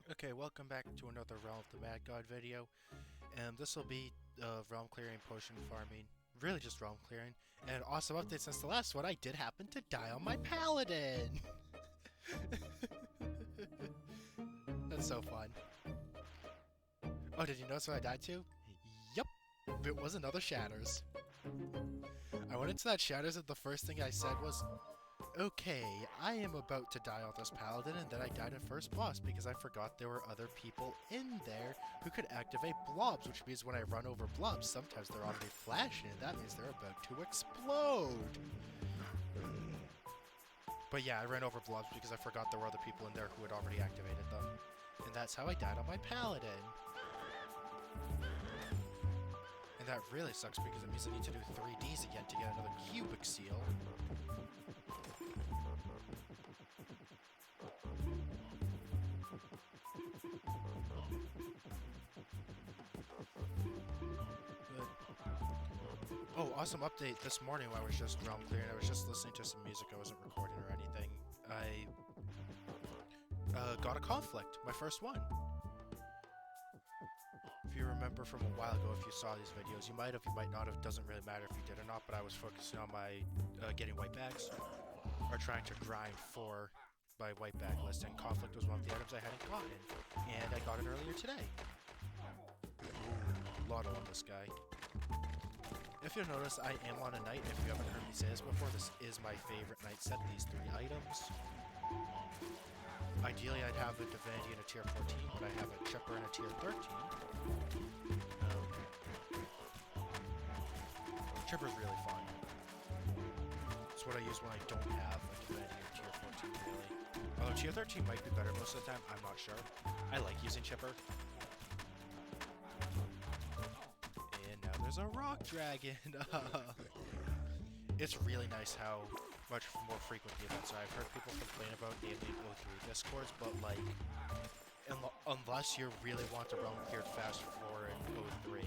Okay, welcome back to another Realm of the Mad God video, and this will be realm clearing, potion farming, really just realm clearing, and an awesome update since the last one. I did happen to die on my paladin! That's so fun. Oh, did you notice what I died to? Yup! It was another Shatters. I went into that Shatters and the first thing I said was, okay, I am about to die on this paladin, and then I died at first boss because I forgot there were other people in there who could activate blobs, which means when I run over blobs, sometimes they're already flashing, and that means they're about to explode! But yeah, I ran over blobs because I forgot there were other people in there who had already activated them. And that's how I died on my paladin. And that really sucks because it means I need to do 3Ds again to get another cubic seal. Oh, awesome update this morning while I was just realm clearing. I was just listening to some music. I wasn't recording or anything. I got a conflict, my first one. If you remember from a while ago, if you saw these videos, you might have, you might not have, doesn't really matter if you did or not, but I was focusing on my getting white bags, or trying to grind for my white bag list, and conflict was one of the items I hadn't gotten, and I got it earlier today. Lotto on this guy. If you'll notice, I am on a knight. If you haven't heard me say this before, this is my favorite knight set, these 3 items. Ideally, I'd have a divinity in a tier 14, but I have a chipper in a tier 13. Chipper's really fun. It's what I use when I don't have a divinity in tier 14, really. Although tier 13 might be better most of the time, I'm not sure. I like using chipper. And now there's a rock dragon! It's really nice how much more frequent the events are. I've heard people complain about daily 03 discords, but like, unless you really want to realm cleared fast for in 03,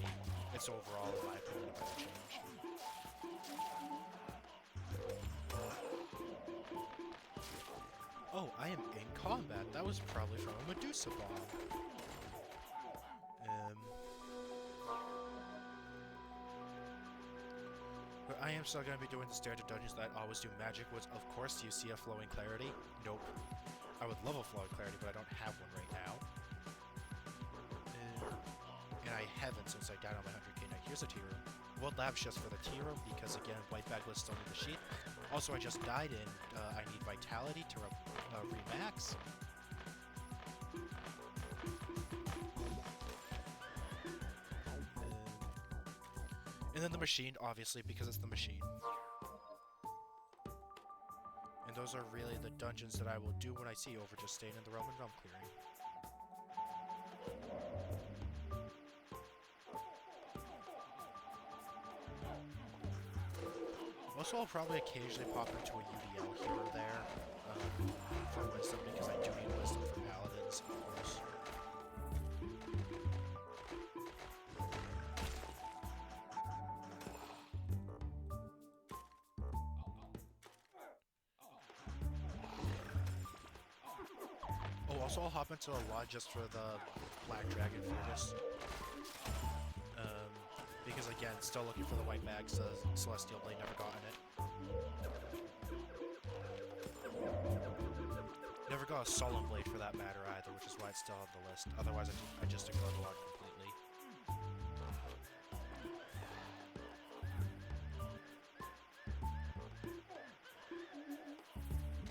it's overall, in my opinion, a better change. Oh, I am in combat. That was probably from a Medusa bomb. But I am still going to be doing the standard dungeons that I always do. Magic was, of course, do you see a flowing clarity? Nope. I would love a flowing clarity, but I don't have one right now. And I haven't since I died on my 100k knight. Here's a tea room. World Lab's just for the tea room because, again, white bag list still need the sheet. Also, I just died and I need vitality to remax. And then the machine, obviously, because it's the machine. And those are really the dungeons that I will do when I see over just staying in the realm and realm clearing. Also, I'll probably occasionally pop into a UDL here or there for wisdom, because I do need wisdom for paladins, of course. Oh, also I'll hop into a lodge just for the Black Dragon Furnace. Because again, still looking for the white bags, the Celestial Blade, never gotten it. Never got a Solemn Blade for that matter either, which is why it's still on the list. Otherwise, I just ignored the lodge completely.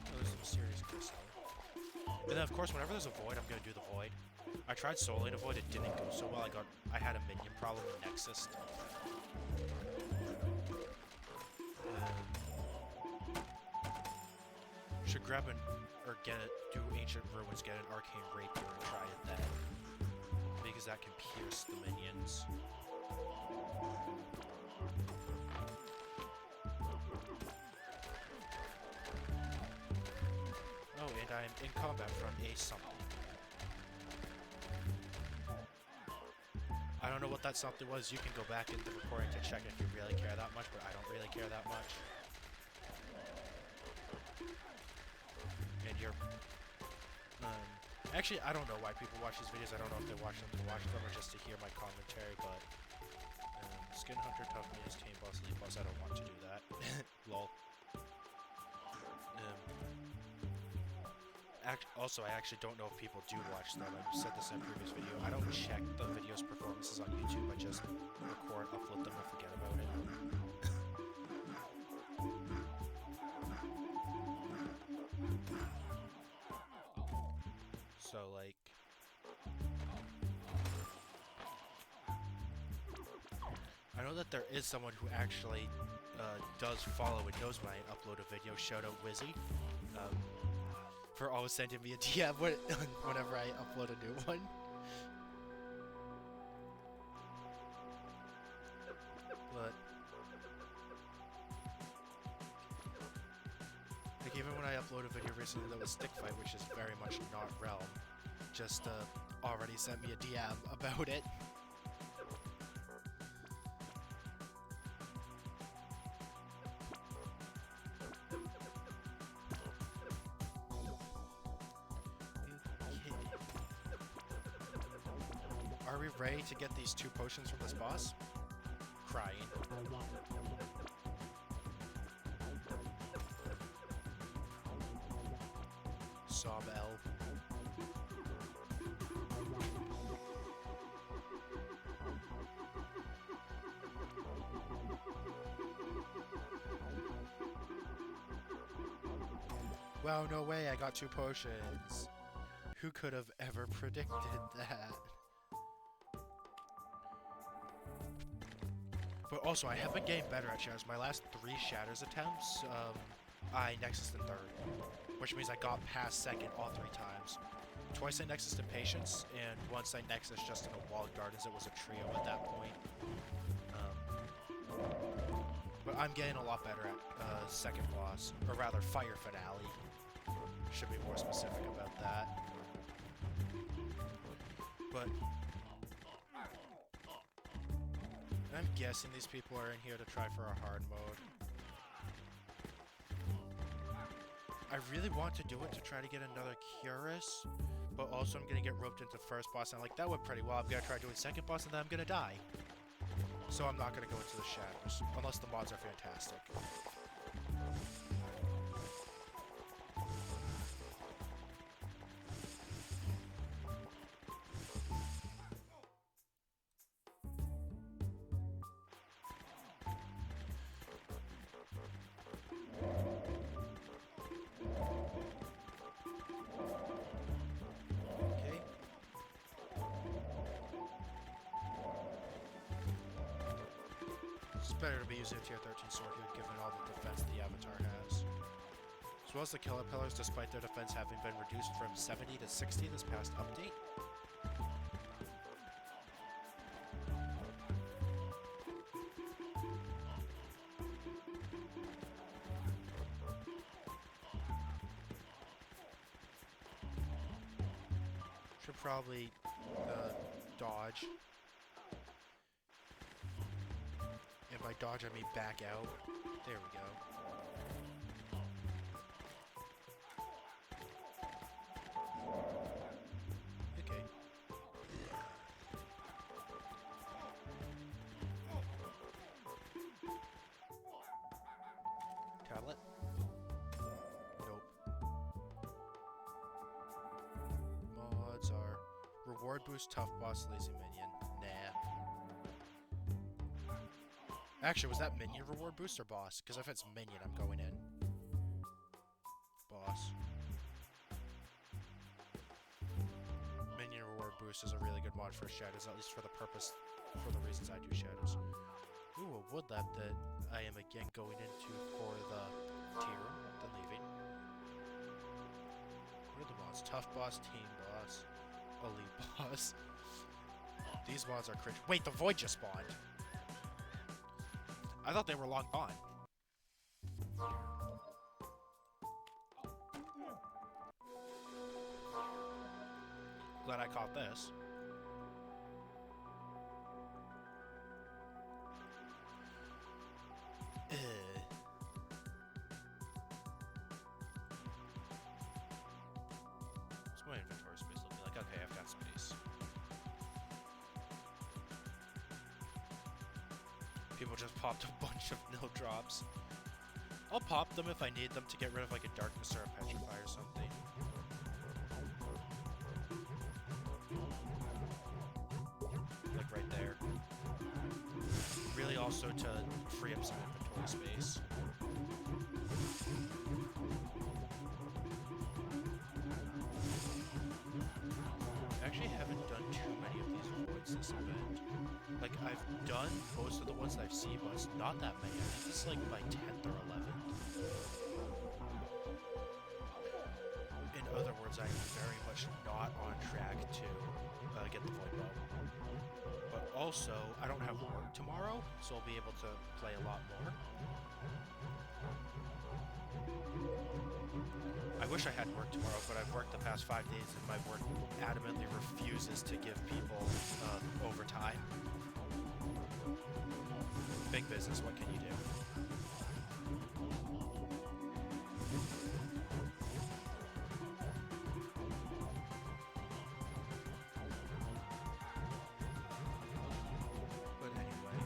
Oh, there's a mysterious crystal. And then, of course, whenever there's a void, I'm gonna do the void. I tried soloing a void, it didn't go so well. I had a minion problem with Nexus. Should grab or get it, do Ancient Ruins, get an Arcane Rapier and try it then. Because that can pierce the minions. Oh, and I'm in combat from a something. I don't know what that something was. You can go back in the recording to check if you really care that much, but I don't really care that much. And you're... Actually, I don't know why people watch these videos. I don't know if they watch them to watch them or just to hear my commentary, but... Skin Hunter, Tough Minions, Team Boss, Elite Boss, I don't want to do that. Lol. Also, I actually don't know if people do watch them. I said this in a previous video. I don't check the videos' performances on YouTube. I just record, upload them, and forget about it. So, like... I know that there is someone who actually does follow and knows when I upload a video. Shout out Wizzy. For always sending me a DM whenever I upload a new one. But... like, even when I upload a video recently that was Stick Fight, which is very much not Realm, just already sent me a DM about it. Are we ready to get these 2 potions from this boss? Crying. Sob L. Wow, no way, I got 2 potions. Who could have ever predicted that? But also, I have been getting better at shatters. My last 3 shatters attempts, I nexused in 3rd. Which means I got past 2nd all 3 times. Twice I nexused in Patience, and once I nexused just in a Walled Gardens. It was a trio at that point. But I'm getting a lot better at 2nd boss. Or rather, Fire Finale. Should be more specific about that. But... I'm guessing these people are in here to try for a hard mode. I really want to do it to try to get another Curus, but also I'm gonna get roped into first boss, and I'm like, that went pretty well. I'm gonna try doing 2nd boss, and then I'm gonna die. So I'm not gonna go into the shadows, unless the mods are fantastic. It's better to be using a tier 13 sword here, given all the defense the Avatar has. As well as the killer pillars, despite their defense having been reduced from 70 to 60 this past update. Should probably dodge. If I dodge, I mean back out. There we go. Okay. Tablet? Nope. Mods are reward boost, tough boss, lazy minion. Nah. Actually, was that minion reward boost or boss? Because if it's minion, I'm going in. Boss. Minion reward boost is a really good mod for shadows, at least for the reasons I do shadows. Ooh, a wood lab that I am again going into for the tier room, then leaving. What are the mods? Tough boss, team boss, elite boss. These mods are cringe. Wait, the void just spawned. I thought they were long gone. Glad I caught this. What's my inventory space look just popped a bunch of nil drops. I'll pop them if I need them to get rid of like a darkness or a petrify or something. Like right there. Really also to free up some inventory space. I actually haven't done too many of these voids this event. Like, I've done most of the ones that I've seen, but it's not that many. I think it's like my 10th or 11th. In other words, I am very much not on track to get the void bow. But also, I don't have work tomorrow, so I'll be able to play a lot more. I wish I had work tomorrow, but I've worked the past 5 days and my work adamantly refuses to give people overtime. Big business, what can you do? But anyway.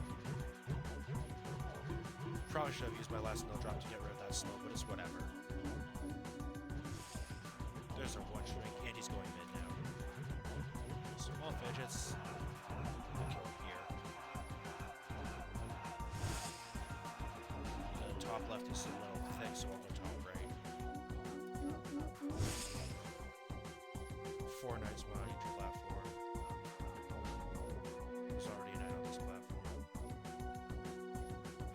Probably should have used my last no drop to get rid of that snow, but it's whatever. There's our one shrink, and he's going mid now. Small fidgets. We'll kill him here. The top left is a little thick, so I'll go top right. 4 knights went on each platform. There's already a knight on this platform.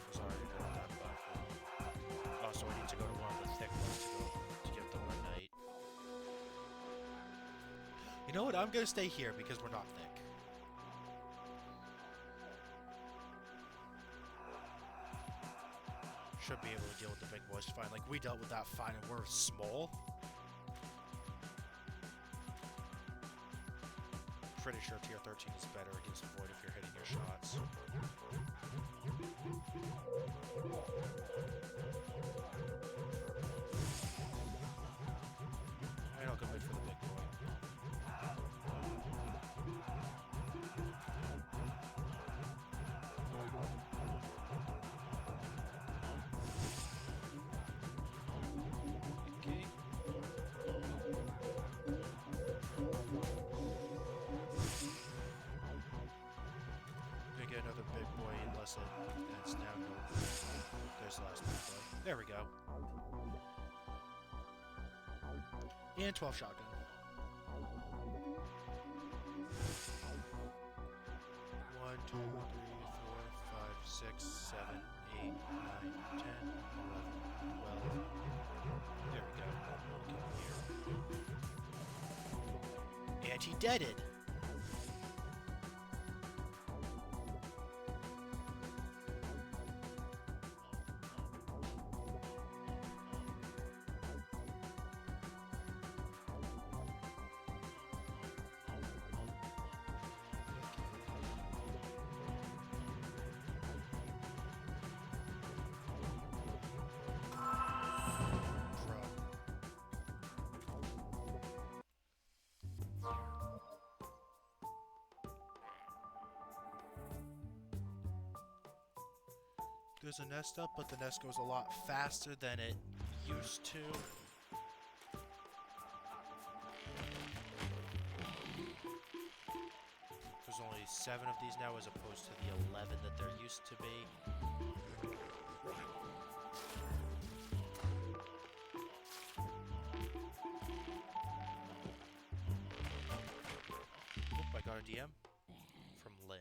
There's already a knight on that platform. Oh, so I need to go to one of the thick ones to get the one knight. You know what? I'm gonna stay here because we're not thick. Should be able to deal with the big boys fine. Like, we dealt with that fine and we're small. Pretty sure tier 13 is better against Void if you're hitting your shots. Alright, I'll go wait for the big boy. Okay. Gonna get another big boy unless it's now no. There's the last big boy. There we go. And 12 shotgun. One, 2, 3, 4, 5, 6, 7, 8, 9, 10, 11, 12. There we go. Kill here. And he deaded. There's a nest up, but the nest goes a lot faster than it used to. There's only 7 of these now as opposed to the 11 that there used to be. Oop, I got a DM from Lynn.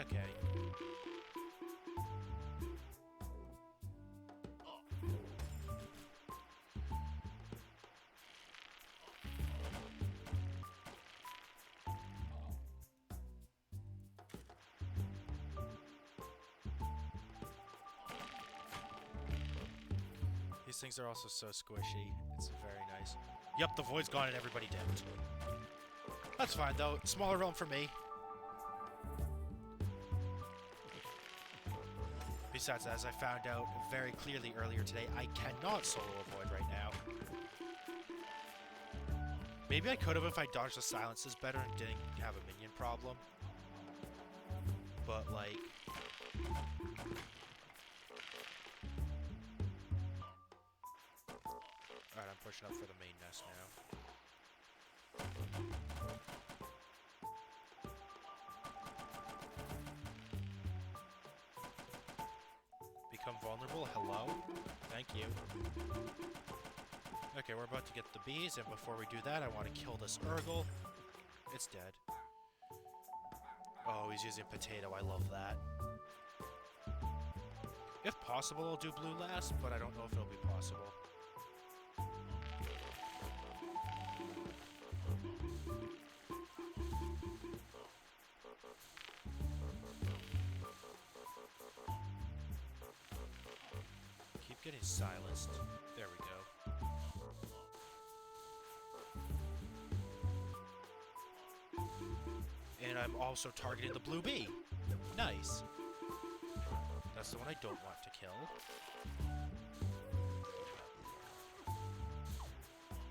Okay. These things are also so squishy. It's very nice. Yep, the void's gone and everybody dipped. That's fine, though. Smaller realm for me. Besides, as I found out very clearly earlier today, I cannot solo avoid right now. Maybe I could have if I dodged the silences better and didn't have a minion problem. But, like... Alright, I'm pushing up for the main nest now. Become vulnerable? Hello? Thank you. Okay, we're about to get the bees, and before we do that, I want to kill this Urgle. It's dead. Oh, he's using potato. I love that. If possible, I'll do blue last, but I don't know if it'll be possible. Keep getting silenced. There we go. And I'm also targeting the blue bee. Nice. That's the one I don't want to kill.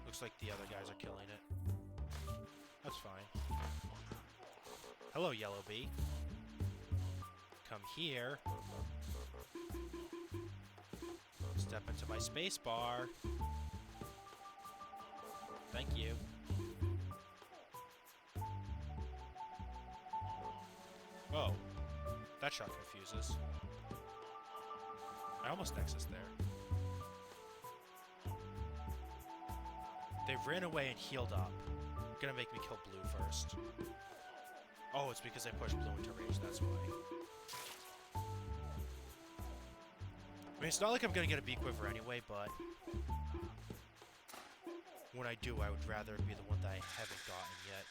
Looks like the other guys are killing it. That's fine. Hello, yellow bee. Come here. Step into my space bar. Thank you. Oh, that shot confuses. I almost nexus there. They ran away and healed up. Gonna make me kill blue first. Oh, it's because I pushed blue into rage, that's why. I mean, it's not like I'm gonna get a bee quiver anyway, but... when I do, I would rather it be the one that I haven't gotten yet.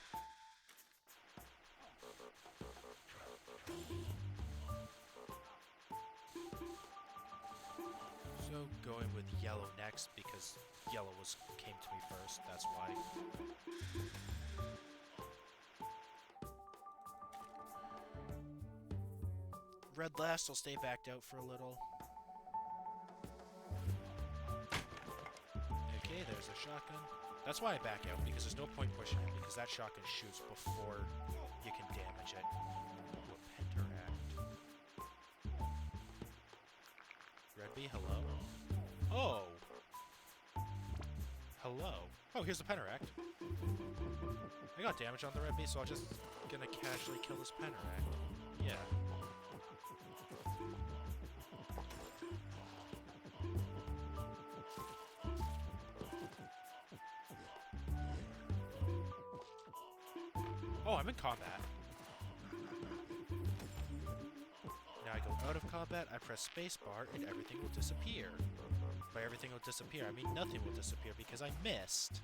So, going with yellow next, because yellow came to me first, that's why. Red last, I'll stay backed out for a little. Okay, there's a shotgun. That's why I back out, because there's no point pushing it, because that shotgun shoots before you can damage it. Red bee, hello? Oh! Hello. Oh, here's the Penteract. I got damage on the red bee, so I'm just gonna casually kill this Penteract. Yeah. Oh, I'm in combat. Now I go out of combat, I press spacebar, and everything will disappear. By everything will disappear, I mean nothing will disappear because I missed.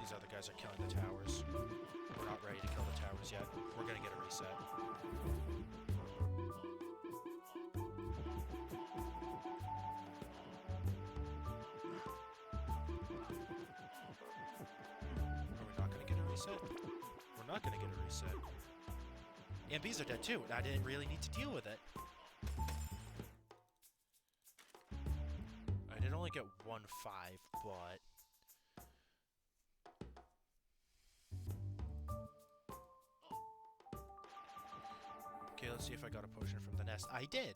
These other guys are killing the towers. We're not ready to kill the towers yet. We're gonna get a reset. We're not gonna get a reset. And bees are dead too, and I didn't really need to deal with it. I did only get 1-5, but... Okay, let's see if I got a potion from the nest. I did!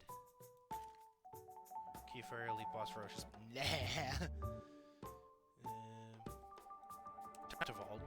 Key for elite boss ferocious. Nah! Time to vault.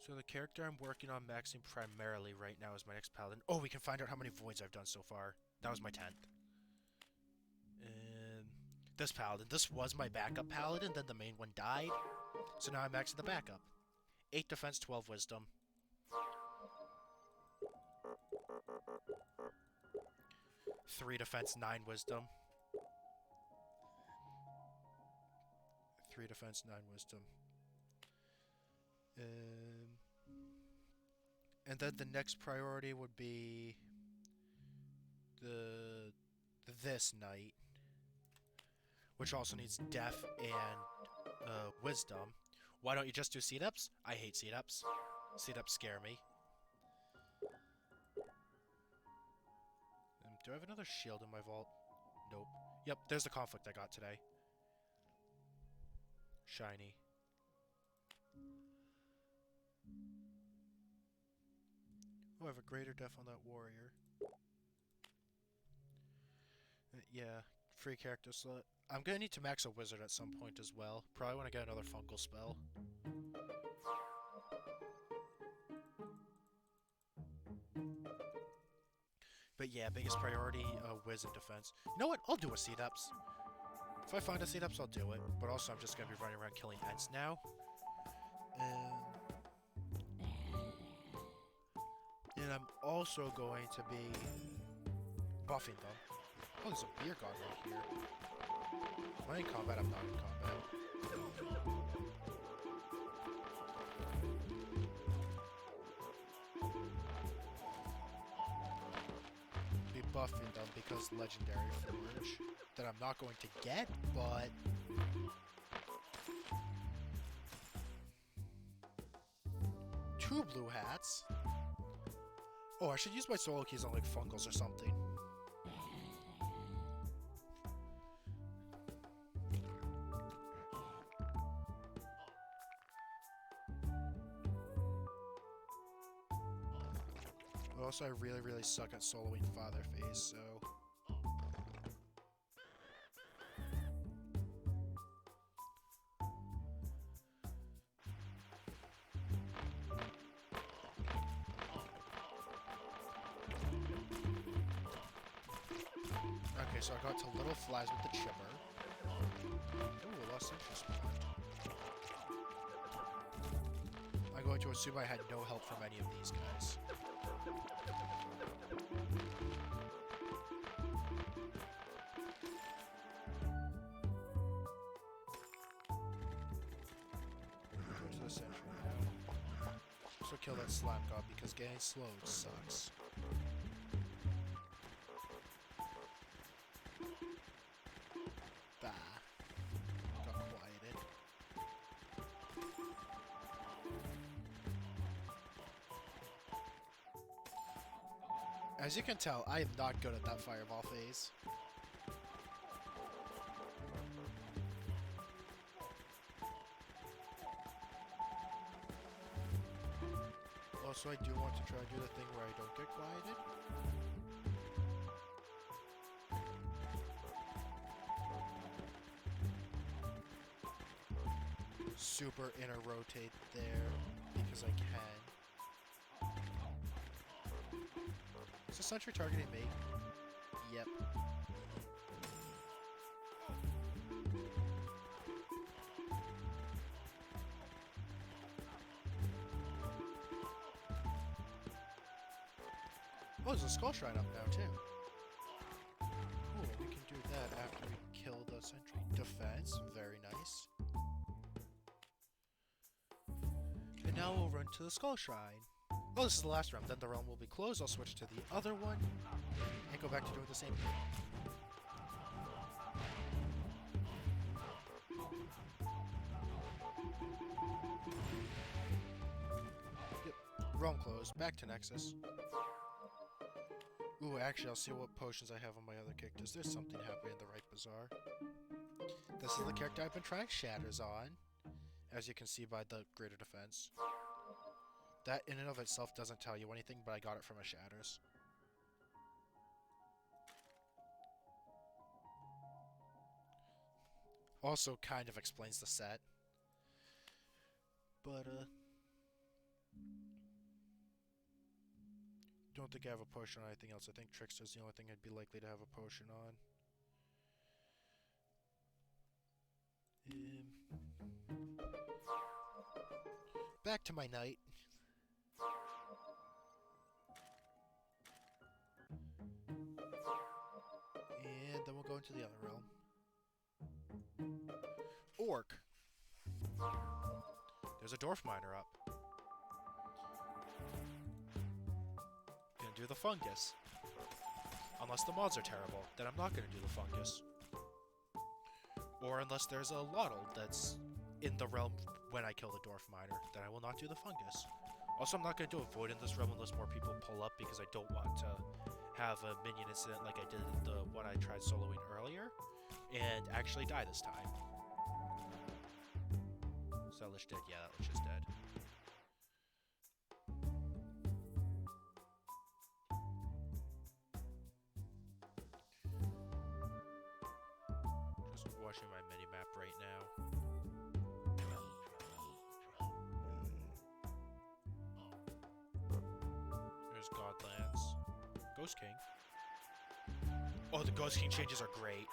So the character I'm working on maxing primarily right now is my next paladin. Oh, we can find out how many voids I've done so far. That was my 10th. And this paladin. This was my backup paladin, then the main one died. So now I'm maxing the backup. 8 defense, 12 wisdom. 3 defense, 9 wisdom. 3 defense, 9 wisdom. And then the next priority would be this knight, which also needs death and wisdom. Why don't you just do seat-ups? I hate seat-ups. Seat-ups scare me. Do I have another shield in my vault? Nope. Yep, there's the conflict I got today. Shiny. Oh, I have a greater def on that warrior. Yeah, free character slot. I'm gonna need to max a wizard at some point as well. Probably when I get another fungal spell. But yeah, biggest priority, wizard defense. You know what? I'll do a seat-ups. If I find a seat-ups, I'll do it. But also, I'm just gonna be running around killing Ents now. And I'm also going to be buffing them. Oh, there's a beer god right here. Am I in combat? I'm not in combat. Be buffing them because legendary forge that I'm not going to get, but two blue hats. Oh, I should use my solo keys on like fungals or something. Also, I really suck at soloing Father Phase, so... Okay, so I got to Little Flies with the Chipper. Ooh, lost interest point. I'm going to assume I had no help from any of these guys. Go to the sentry now. So kill that slap god because getting slowed sucks. Bah. Got quieted. As you can tell, I am not good at that fireball phase. Also, I do want to try to do the thing where I don't get quieted. Super inner rotate there because I can. Is the sentry targeting me? Yep. Oh, there's a skull shrine up now, too. Cool, we can do that after we kill the sentry. Defense, very nice. And now we'll run to the skull shrine. Oh, this is the last realm. Then the realm will be closed. I'll switch to the other one and go back to doing the same thing. Yep. Realm closed. Back to Nexus. Ooh, actually, I'll see what potions I have on my other characters. There's something happening in the right bazaar. This is the character I've been trying Shatters on, as you can see by the greater defense. That in and of itself doesn't tell you anything, but I got it from a Shatters. Also kind of explains the set. But, don't think I have a potion on anything else. I think Trickster's the only thing I'd be likely to have a potion on. Back to my knight. go into the other realm. Orc. There's a dwarf miner up. Gonna do the fungus. Unless the mods are terrible, then I'm not gonna do the fungus. Or unless there's a Lottle that's in the realm when I kill the dwarf miner, then I will not do the fungus. Also, I'm not gonna do a void in this realm unless more people pull up because I don't want to have a minion incident like I did the one I tried soloing earlier and actually die this time. Is that lich dead? Yeah, that lich is dead. Just watching my mini-map right now. There's Godlands. Ghost King. Oh, the Ghost King changes are great.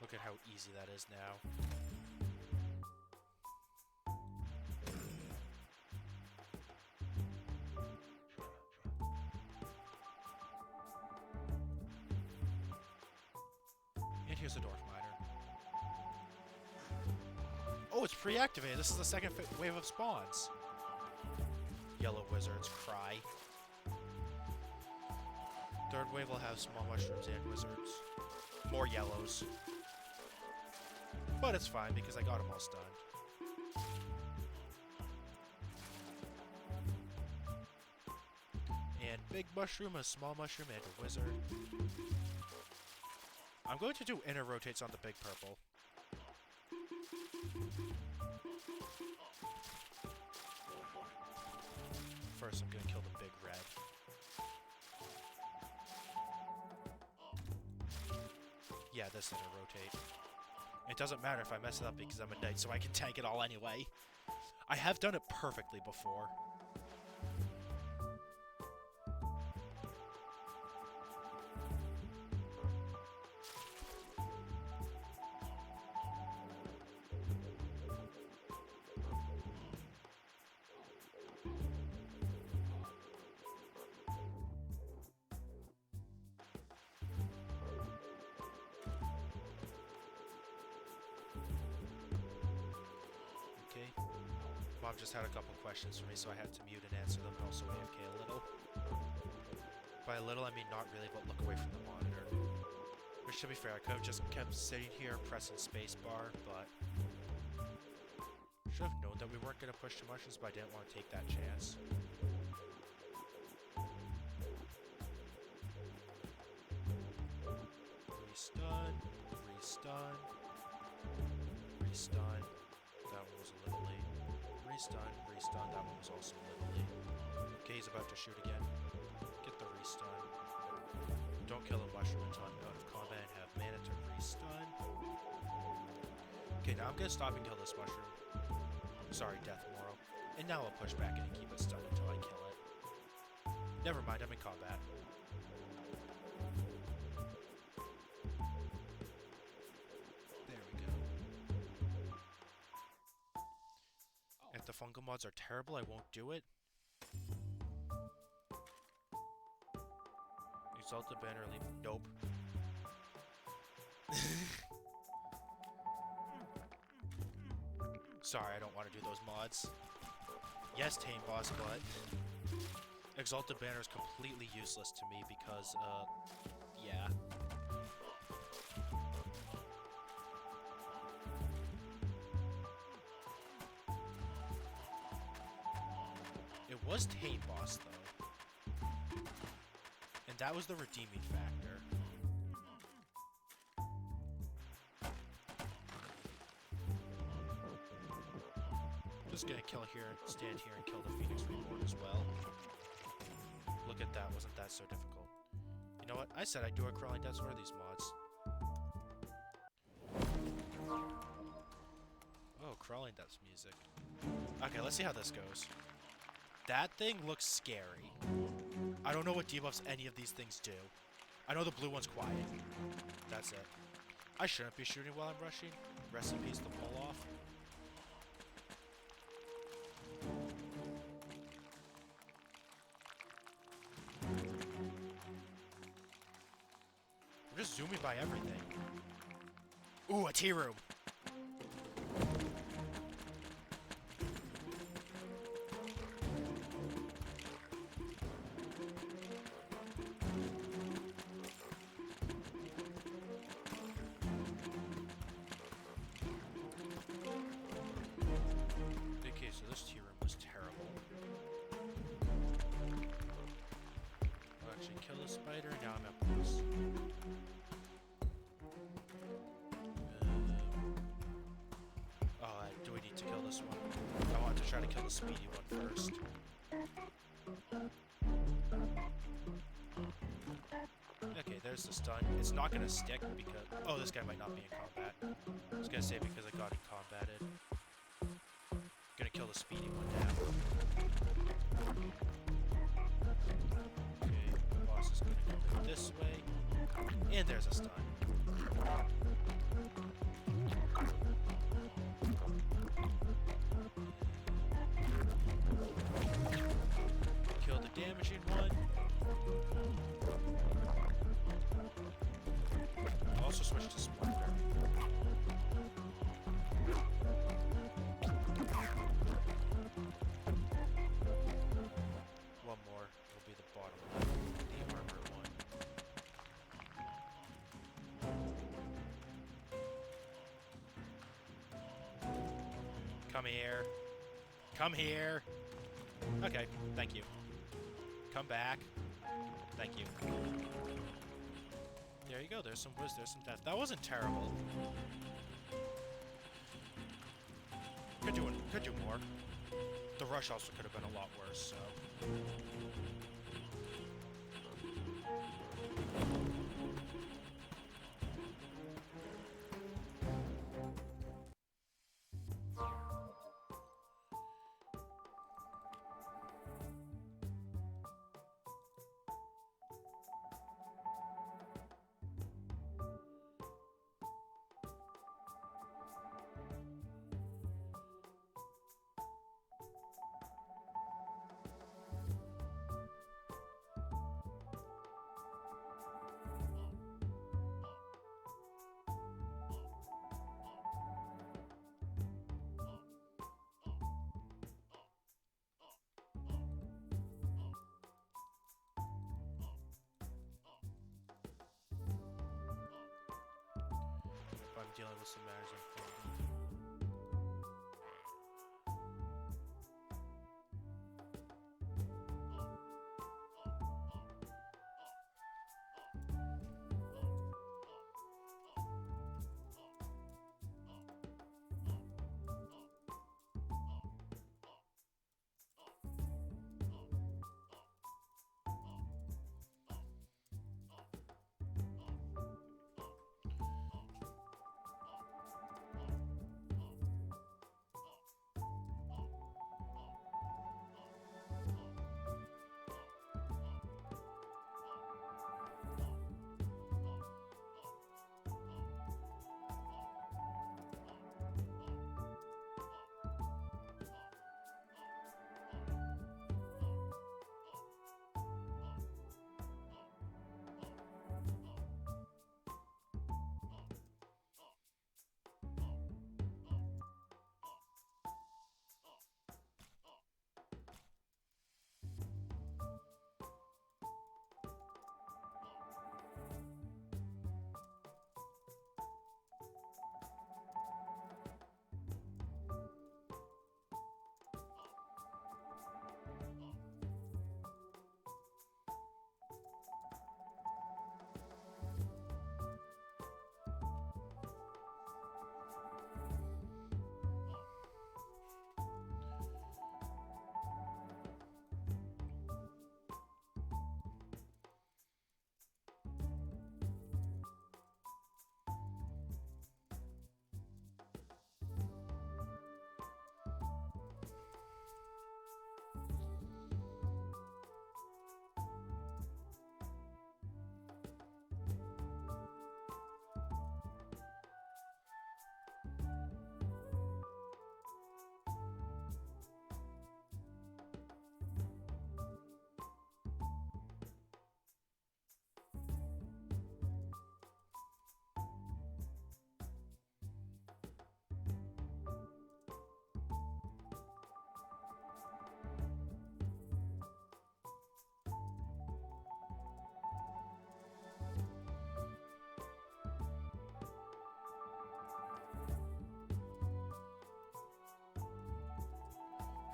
Look at how easy that is now. And here's the dwarf miner. Oh, it's pre-activated. This is the second wave of spawns. Yellow wizards cry. Third wave will have small mushrooms and wizards. More yellows. But it's fine because I got them all stunned. And big mushroom, a small mushroom, and a wizard. I'm going to do inner rotates on the big purple. First, I'm going to kill the big red. Yeah, this inner rotate. It doesn't matter if I mess it up because I'm a knight, so I can tank it all anyway. I have done it perfectly before. Mom just had a couple questions for me, so I had to mute and answer them, and also AFK a little. By a little, I mean not really, but look away from the monitor. Which, to be fair, I could have just kept sitting here pressing spacebar, but should have known that we weren't going to push too much, but I didn't want to take that chance. Restun, restun, restun. That one was a little late. Restun, restun, that one was also a little late. Okay, he's about to shoot again. Get the restun. Don't kill a mushroom until I'm out of combat and have mana to restun. Okay, now I'm gonna stop and kill this mushroom. Sorry, Death Morrow. And now I'll push back in and keep it stunned until I kill it. Never mind, I'm in combat. If the fungal mods are terrible, I won't do it. Exalt the banner, leave. Nope. Sorry, I don't want to do those mods. Yes, Tame Boss, but Exalt the banner is completely useless to me because, yeah. It was Tame Boss, though. And that was the redeeming factor. Just gonna kill here, stand here, and kill the Phoenix Reborn as well. Look at that, wasn't that so difficult? You know what? I said I'd do a Crawling Death's one of these mods. Oh, Crawling Death's music. Okay, let's see how this goes. That thing looks scary. I don't know what debuffs any of these things do. I know the blue one's quiet. That's it. I shouldn't be shooting while I'm rushing. Rest in peace, the pull off. just zooming by everything. Ooh, a tea room. Okay, so this tea room was terrible. I'll actually kill the spider, now I'm at plus. Do we need to kill this one? I want to try to kill the speedy one first. Okay, there's the stun. It's not gonna stick because... Oh, this guy might not be in combat. I was gonna say because I got it combated. Gonna kill the speedy one now. Okay, the boss is gonna go this way. And there's a stun. Kill the damaging one. Also switch to Splendor. One more will be the bottom left, the armor one. Come here. Come here. Okay, thank you. Come back. Thank you. There you go, there's some whiz, there's some death. That wasn't terrible. Could do more. The rush also could have been a lot worse, so. I'm dealing with some matters unfolding.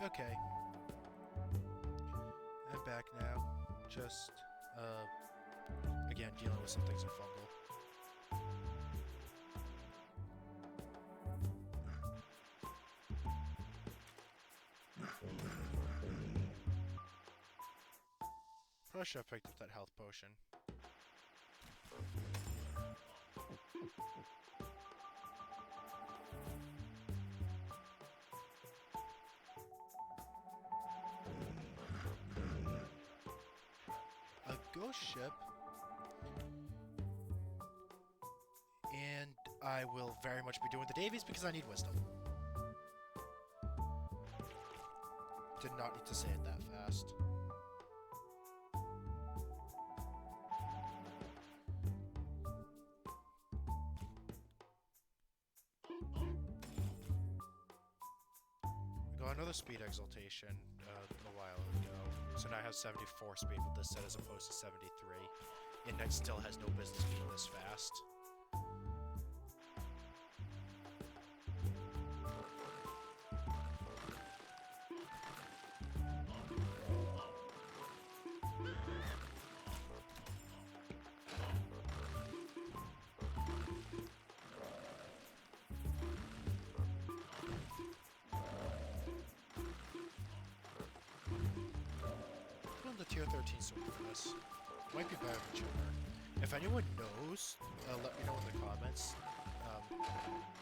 Okay. I'm back now. Just, again, dealing with some things are fungal. Probably should have picked up that health potion. A ghost ship. And I will very much be doing the Davies because I need wisdom. Did not need to say it that fast. I got another speed exaltation a while ago. So now I have 74 speed with this set as opposed to 73. And that still has no business being this fast. The tier 13 sword for this. Might be better than Chipper. If anyone knows, let me know in the comments.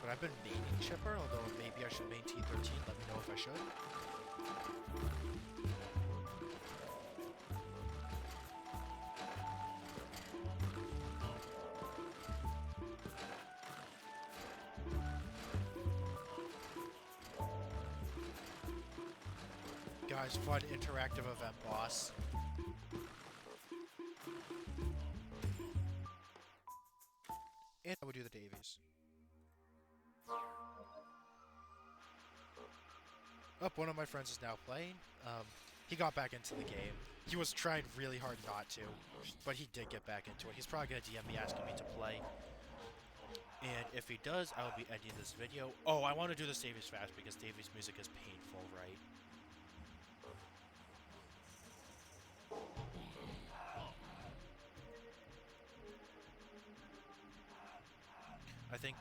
But I've been maining Chipper, although maybe I should main T13. Let me know if I should. Guys, fun interactive event boss. And I would do the Davies. Oh, one of my friends is now playing. He got back into the game. He was trying really hard not to, but he did get back into it. He's probably going to DM me asking me to play. And if he does, I will be ending this video. Oh, I want to do the Davies fast because Davies music is painful, right? I think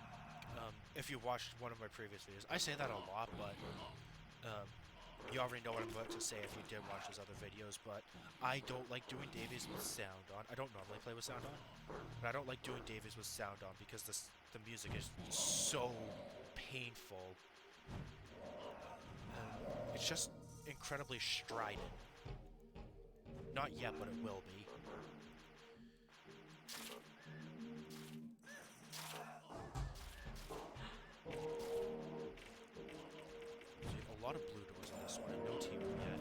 if you watched one of my previous videos, I say that a lot, but you already know what I'm about to say if you did watch those other videos, but I don't like doing Davies with sound on. I don't normally play with sound on, but I don't like doing Davies with sound on because the music is so painful. It's just incredibly strident. Not yet, but it will be. A lot of blue doors on this one, and no team yet.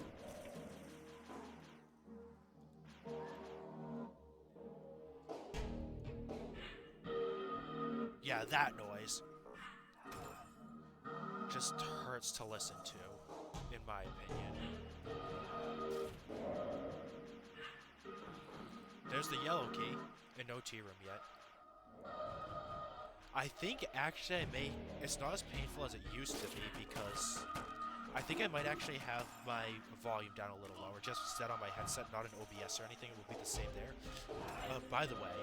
Yeah, that noise just hurts to listen to, in my opinion. There's the yellow key, and no tea room yet. I think actually it's not as painful as it used to be because I think I might actually have my volume down a little lower, just set on my headset, not an OBS or anything. It will be the same there. By the way,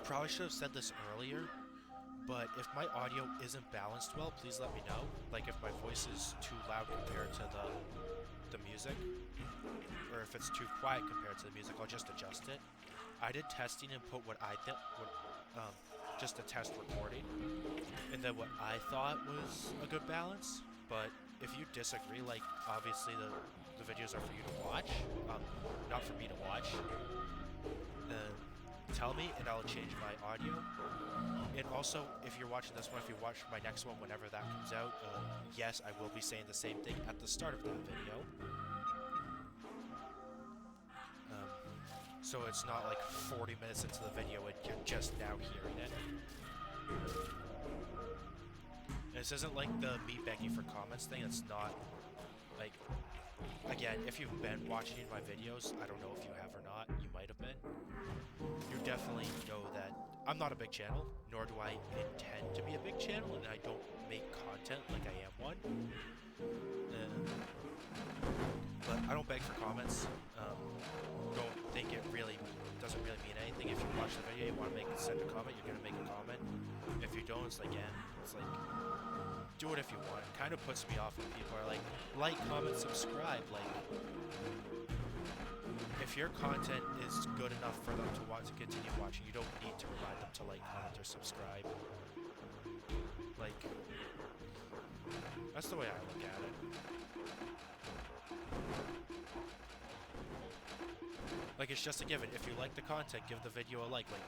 probably should have said this earlier, but if my audio isn't balanced well, please let me know. Like if my voice is too loud compared to the music, or if it's too quiet compared to the music, I'll just adjust it. I did testing and put what I think, just a test recording, and then what I thought was a good balance. But if you disagree, like obviously the videos are for you to watch, not for me to watch. Tell me, and I'll change my audio. And also, if you're watching this one, if you watch my next one whenever that comes out, yes, I will be saying the same thing at the start of that video. So it's not like 40 minutes into the video and you're just now hearing it. And this isn't like the me begging for comments thing. It's not like, again, if you've been watching my videos, I don't know if you have or not, you might have been. You definitely know that I'm not a big channel, nor do I intend to be a big channel, and I don't make content like I am one. But I don't beg for comments. Don't think it really doesn't really mean anything. If you watch the video, you want to send a comment, you're gonna make a comment. If you don't, it's like, do it if you want. It kind of puts me off when people are like, comment, subscribe. Like, if your content is good enough for them to want to continue watching, you don't need to remind them to like, comment, or subscribe. Like, that's the way I look at it. Like, it's just a given. If you like the content, give the video a like. Like,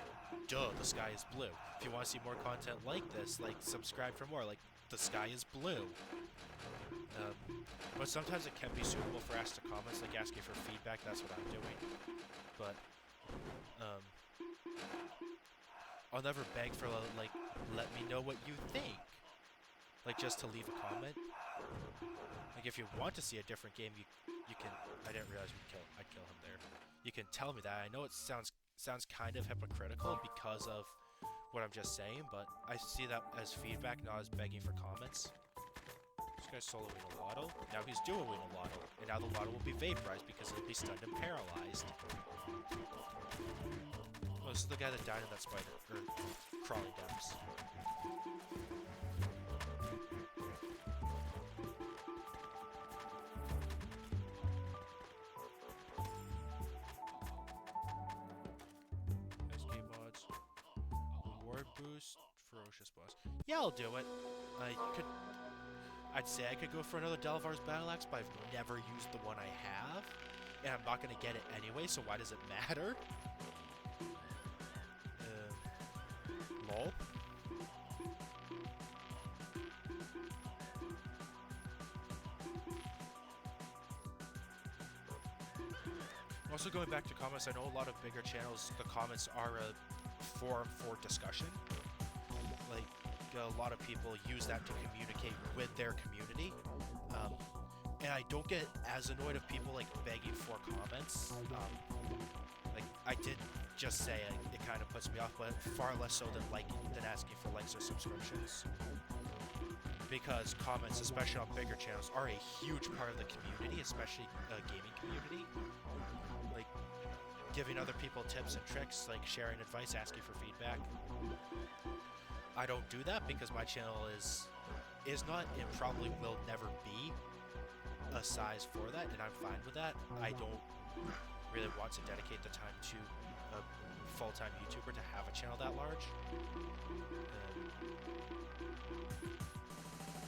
duh, the sky is blue. If you want to see more content like this, like, subscribe for more. Like, the sky is blue. But sometimes it can be suitable for ask to comments, like asking for feedback. That's what I'm doing. But, I'll never beg for, like, let me know what you think. Like, just to leave a comment. Like, if you want to see a different game, you can... I didn't realize I'd kill him there. You can tell me that. I know it sounds kind of hypocritical because of what I'm just saying, but I see that as feedback, not as begging for comments. This guy's soloing a Lotto. Now he's duoing a Lotto, and now the Lotto will be vaporized because he'll be stunned and paralyzed. Oh, this is the guy that died in that spider, or crawling depths. Boost, ferocious boss. Yeah, I'll do it. I'd say I could go for another Delvar's Battle Axe, but I've never used the one I have, and I'm not gonna get it anyway, so why does it matter? Lol. Also, going back to comments, I know a lot of bigger channels, the comments are a forum for discussion. Like, a lot of people use that to communicate with their community. And I don't get as annoyed of people, like, begging for comments. Like, I did just say it kind of puts me off, but far less so than asking for likes or subscriptions. Because comments, especially on bigger channels, are a huge part of the community, especially the gaming community. Like, giving other people tips and tricks, like sharing advice, asking for feedback. I don't do that because my channel is not and probably will never be a size for that, and I'm fine with that. I don't really want to dedicate the time to a full-time YouTuber to have a channel that large.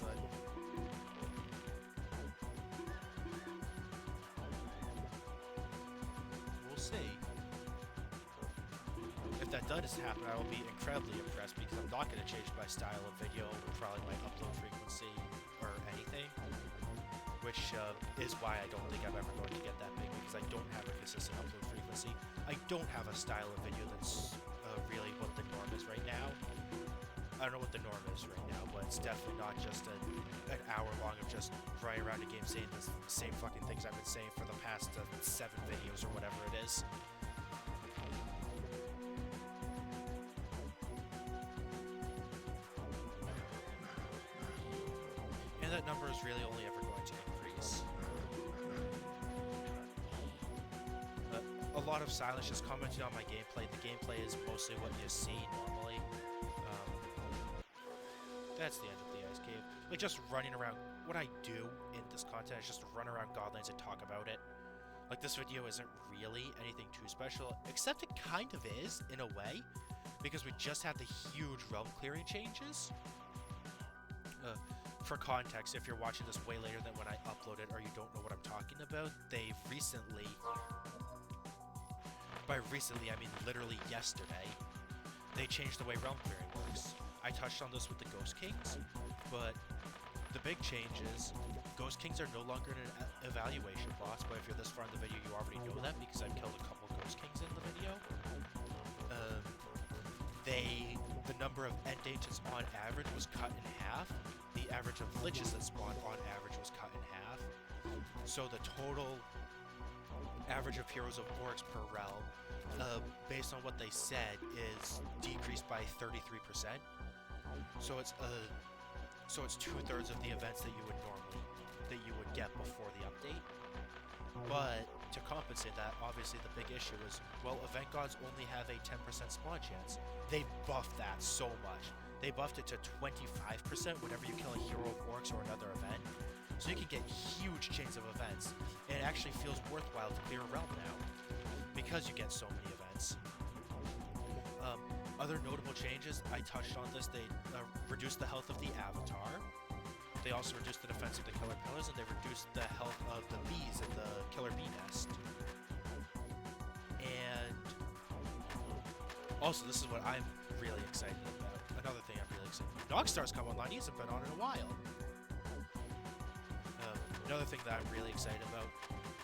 But we'll see. If that does happen, I will be incredibly impressed because I'm not going to change my style of video, probably my upload frequency or anything, which is why I don't think I'm ever going to get that big, because I don't have a consistent upload frequency. I don't have a style of video that's really what the norm is right now. I don't know what the norm is right now, but it's definitely not just an hour long of just running around a game saying the same fucking things I've been saying for the past 7 videos or whatever it is. And that number is really only ever going to increase. A lot of silence just commenting on my gameplay. The gameplay is mostly what you see normally. That's the end of the Ice Cave. Like, just running around. What I do in this content is just run around Godlands and talk about it. Like, this video isn't really anything too special, except it kind of is, in a way, because we just had the huge realm clearing changes. For context, if you're watching this way later than when I uploaded, or you don't know what I'm talking about, they've recently, by recently I mean literally yesterday, they changed the way realm clearing works. I touched on this with the Ghost Kings, but the big change is Ghost Kings are no longer an evaluation boss, but if you're this far in the video, you already know that because I've killed a couple Ghost Kings in the video. The number of end agents on average was cut in half. The average of glitches that spawned on average was cut in half. So the total average of Heroes of Orcs per realm, based on what they said, is decreased by 33%. So it's 2/3 of the events that you would get before the update. But to compensate that, obviously the big issue is, well, event gods only have a 10% spawn chance. They buffed that so much. They buffed it to 25% whenever you kill a hero of orcs or another event. So you can get huge chains of events, and it actually feels worthwhile to clear a realm now, because you get so many events. Other notable changes, I touched on this, they reduced the health of the avatar. They also reduced the defense of the killer pillars, and they reduced the health of the bees in the killer bee nest. And also, this is what I'm really excited about. Another thing I'm really excited about. Nogstar's come online, he hasn't been on in a while. Another thing that I'm really excited about,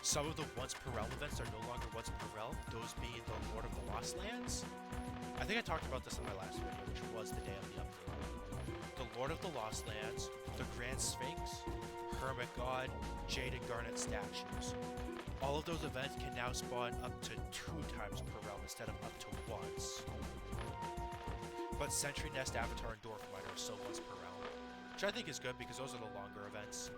some of the once per realm events are no longer once per realm, those being the Lord of the Lost Lands. I think I talked about this in my last video, which was the day of the update. The Lord of the Lost Lands, the Grand Sphinx, Hermit God, Jade and Garnet statues. All of those events can now spawn up to 2 times per realm instead of up to once. But Sentry Nest, Avatar, and Dwarf Miner are still once per realm, which I think is good because those are the longer events.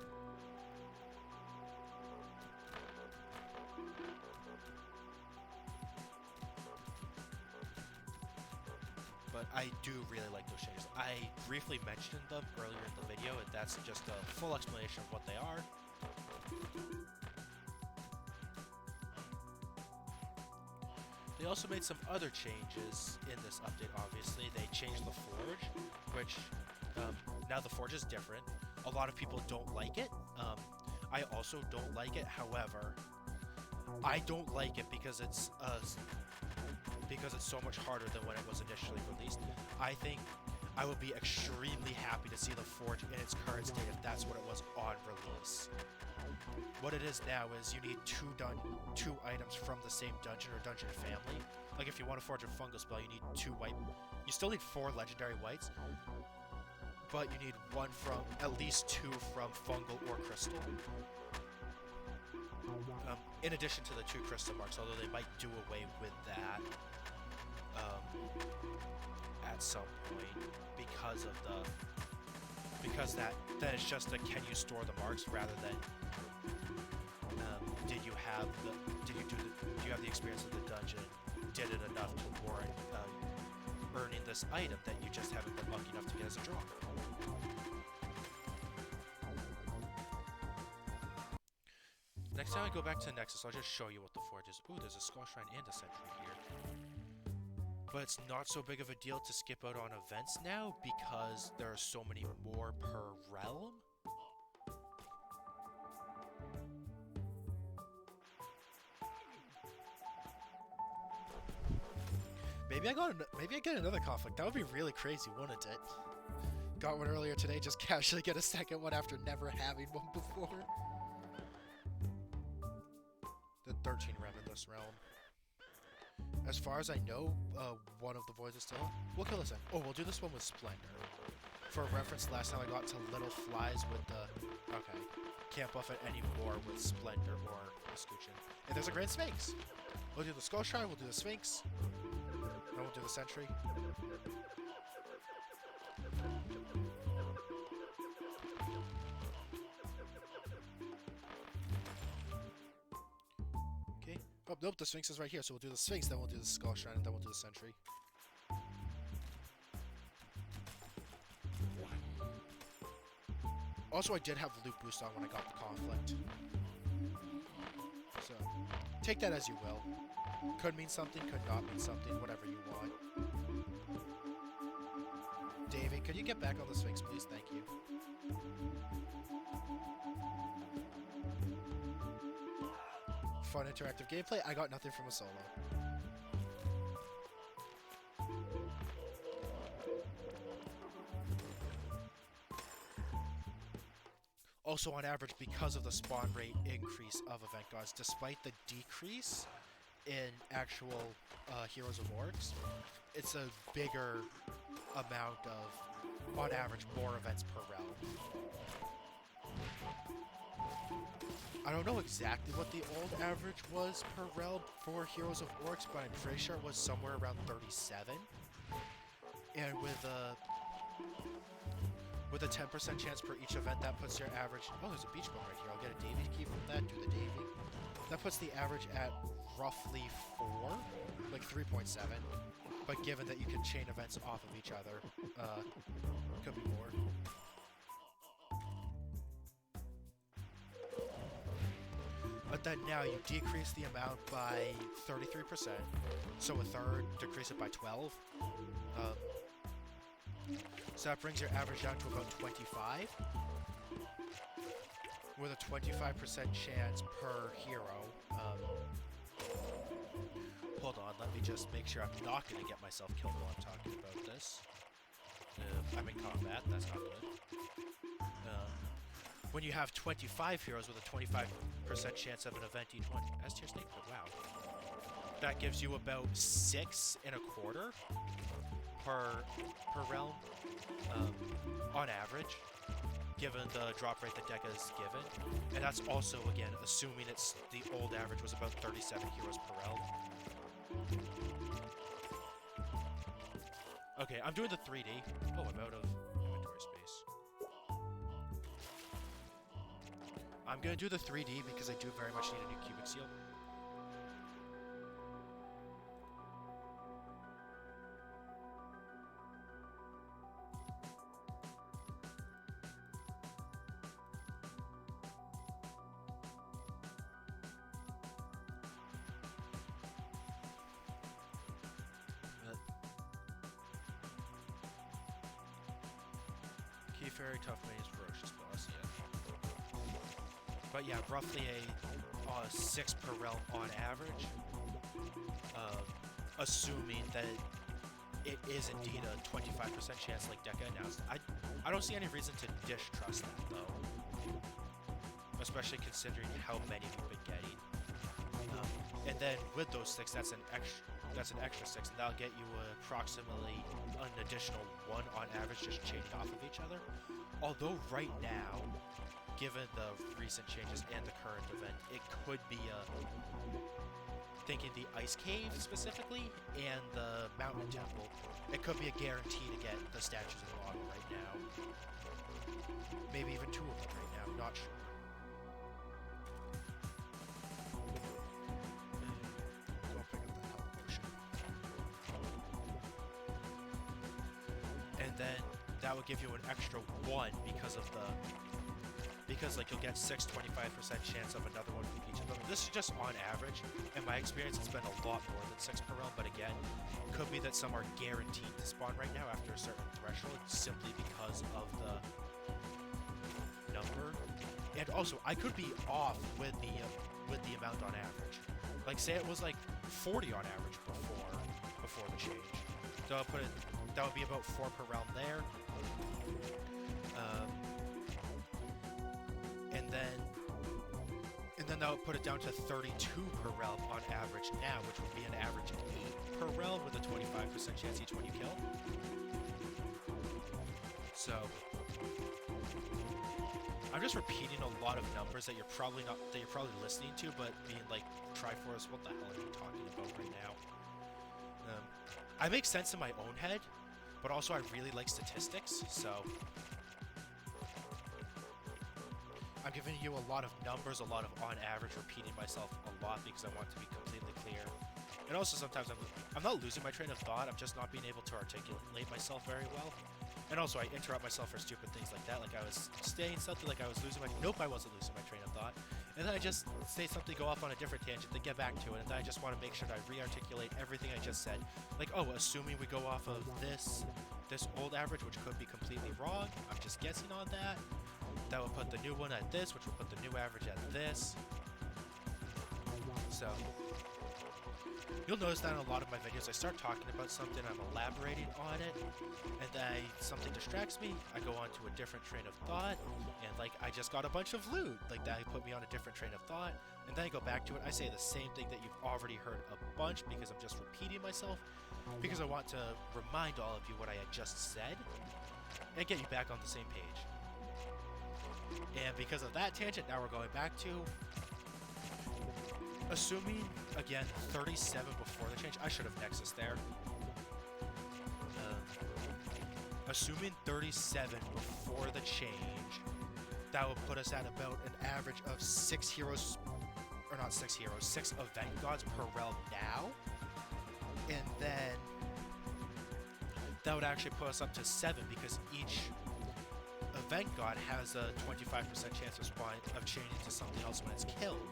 But I do really like those changes. I briefly mentioned them earlier in the video, and that's just a full explanation of what they are. They also made some other changes in this update, obviously. They changed the Forge, which now the Forge is different. A lot of people don't like it. I also don't like it. However, I don't like it because it's so much harder than when it was initially released. I think I would be extremely happy to see the Forge in its current state if that's what it was on release. What it is now is you need two items from the same dungeon or dungeon family. Like if you want to forge a fungal spell, you need 2 white. You still need 4 legendary whites, but you need at least 2 from fungal or crystal. In addition to the 2 crystal marks, although they might do away with that at some point because that then it's just a can you store the marks rather than do you have the experience of the dungeon? Did it enough to warrant earning this item that you just haven't been lucky enough to get as a draw? Next time I go back to Nexus, I'll just show you what the Forge is. Ooh, there's a Skull Shrine and a Sentry here. But it's not so big of a deal to skip out on events now because there are so many more per realm. Maybe I get another conflict. That would be really crazy, wouldn't it? Got one earlier today, just casually get a second one after never having one before. The 13 rem in this realm. As far as I know, one of the voids is still on. We'll kill this thing. Oh, we'll do this one with Splendor. For reference, last time I got to Little Flies with the... Okay. Can't buff it anymore with Splendor or Escutcheon. And there's a Grand Sphinx! We'll do the Skull Shrine, we'll do the Sphinx. And we'll do the Sentry. Okay. Oh, nope, the Sphinx is right here, so we'll do the Sphinx, then we'll do the Skull Shrine, and then we'll do the Sentry. Also, I did have the loot boost on when I got the Conflict. So, take that as you will. Could mean something, could not mean something, whatever you want. Davey, could you get back on the Sphinx, please? Thank you. Fun interactive gameplay. I got nothing from a solo. Also, on average, because of the spawn rate increase of event gods, despite the decrease in actual Heroes of Orcs, it's a bigger amount of, on average, more events per realm. I don't know exactly what the old average was per realm for Heroes of Orcs, but I'm pretty sure it was somewhere around 37. And with a 10% chance per each event, that puts your average... Oh, there's a beach bum right here. I'll get a Davy key from that, do the Davy. That puts the average at roughly 4, like 3.7. But given that you can chain events off of each other, could be more. But then now you decrease the amount by 33%, so a third, decrease it by 12. So that brings your average down to about 25, with a 25% chance per hero. Hold on, let me just make sure I'm not going to get myself killed while I'm talking about this. I'm in combat, that's not good. When you have 25 heroes with a 25% chance of an event each one. S tier snake, wow. That gives you about 6 1/4 per realm, on average, given the drop rate that Deca is given. And that's also, again, assuming it's the old average was about 37 heroes per realm. Okay, I'm doing the 3D. Oh, I'm out of inventory space. I'm gonna do the 3D because I do very much need a new cubic seal. Key Fairy, Tough Maze, Ferocious Boss, yeah. But yeah, roughly a 6 per realm on average, assuming that it is indeed a 25% chance like Deca announced. I don't see any reason to distrust that though, especially considering how many we've been getting. And then with those 6, that's an extra 6, and that'll get you approximately an additional 1 on average just chaining off of each other. Although right now, given the recent changes and the current event, it could be thinking the Ice Cave specifically and the Mountain Temple, it could be a guarantee to get the statues in the model right now. Maybe even 2 of them right now, not sure. I'll pick up the health potion. And then that would give you an extra 1 because like you'll get 6 25% chance of another one from each of them. This is just on average. In my experience, it's been a lot more than 6 per realm, but again, could be that some are guaranteed to spawn right now after a certain threshold simply because of the number. And also, I could be off with the amount on average. Like say it was like 40 on average before the change. So I'll put it, that would be about 4 per realm there. And then that would put it down to 32 per realm on average now, which would be an average of 8 per realm with a 25% chance each one you kill. So I'm just repeating a lot of numbers that you're probably listening to, but being like, Triforce, what the hell are you talking about right now? I make sense in my own head, but also I really like statistics, so I'm giving you a lot of numbers, a lot of on average, repeating myself a lot because I want to be completely clear. And also sometimes I'm not losing my train of thought, I'm just not being able to articulate myself very well. And also I interrupt myself for stupid things like that, like I was saying something like I was losing my... Nope, I wasn't losing my train of thought. And then I just say something, go off on a different tangent, then get back to it, and then I just want to make sure that I re-articulate everything I just said. Like, oh, assuming we go off of this old average, which could be completely wrong, I'm just guessing on that. That would put the new one at this, which would put the new average at this. So you'll notice that in a lot of my videos, I start talking about something, I'm elaborating on it, and then something distracts me, I go on to a different train of thought, and like, I just got a bunch of loot, like that put me on a different train of thought, and then I go back to it, I say the same thing that you've already heard a bunch, because I'm just repeating myself, because I want to remind all of you what I had just said, and get you back on the same page. And because of that tangent, now we're going back to assuming, again, 37 before the change. I should have Nexus there. Assuming 37 before the change, that would put us at about an average of 6 heroes, or not 6 heroes, 6 event gods per realm now. And then that would actually put us up to 7 because each event god has a 25% chance of changing to something else when it's killed.